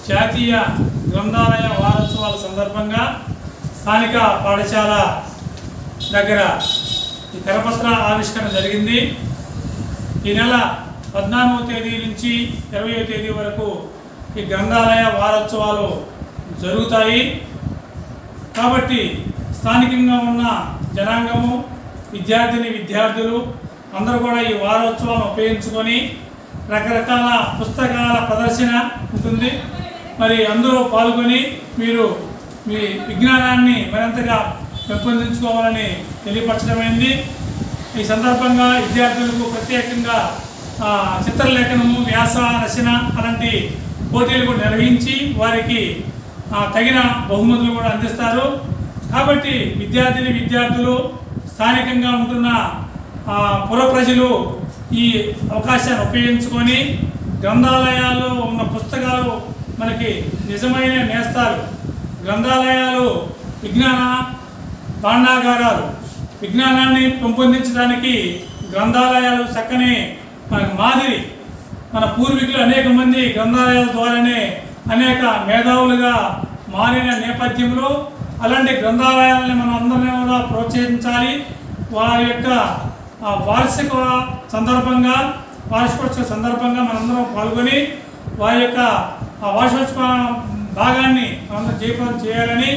జాతీయ గ్రంథాలయ వారోత్సవాల సందర్భంగా స్థానిక పాఠశాల దగ్గర ఈ కరపత్ర ఆవిష్కరణ జరిగింది. ఈ నెల 14వ తేదీ నుంచి 20వ తేదీ వరకు ఈ గ్రంథాలయ వారోత్సవాలు జరుగుతాయి. కాబట్టి స్థానికంగా ఉన్న జనాంగము, విద్యార్థులు అందరూ కూడా ఈ వారోత్సవాలను ఉపయోగించుకొని రకరకాల పుస్తకాల ప్రదర్శన ఉంటుంది. మరి అందులో పాల్గొని మీరు మీ విజ్ఞానాన్ని మరింతగా పెంపొందించుకోవాలని తెలియపరచడమైంది. ఈ సందర్భంగా విద్యార్థులకు ప్రత్యేకంగా చిత్రలేఖనము, వ్యాస రచన అలాంటి పోటీలు కూడా నిర్వహించి వారికి తగిన బహుమతులు కూడా అందిస్తారు. కాబట్టి విద్యార్థులు స్థానికంగా ఉంటున్న పుర ప్రజలు ఈ అవకాశాన్ని ఉపయోగించుకొని గ్రంథాలయాల్లో ఉన్న పుస్తకాలు మనకి నిజమైన నేస్తాలు. గ్రంథాలయాలు విజ్ఞాన భాండాగారాలు. విజ్ఞానాన్ని పెంపొందించడానికి గ్రంథాలయాలు చక్కని మాదిరి. మన పూర్వీకులు అనేక మంది గ్రంథాలయాల ద్వారానే అనేక మేధావులుగా మారిన నేపథ్యంలో అలాంటి గ్రంథాలయాలని మనం అందరినీ కూడా ప్రోత్సహించాలి. వారి యొక్క వార్షికోత్సవ సందర్భంగా మనందరం పాల్గొని వారి యొక్క వార్షికోత్సవ భాగాన్ని మనందరం జయప్రదం చేయాలని,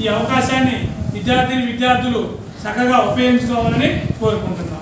ఈ అవకాశాన్ని విద్యార్థులు చక్కగా ఉపయోగించుకోవాలని కోరుకుంటున్నాను.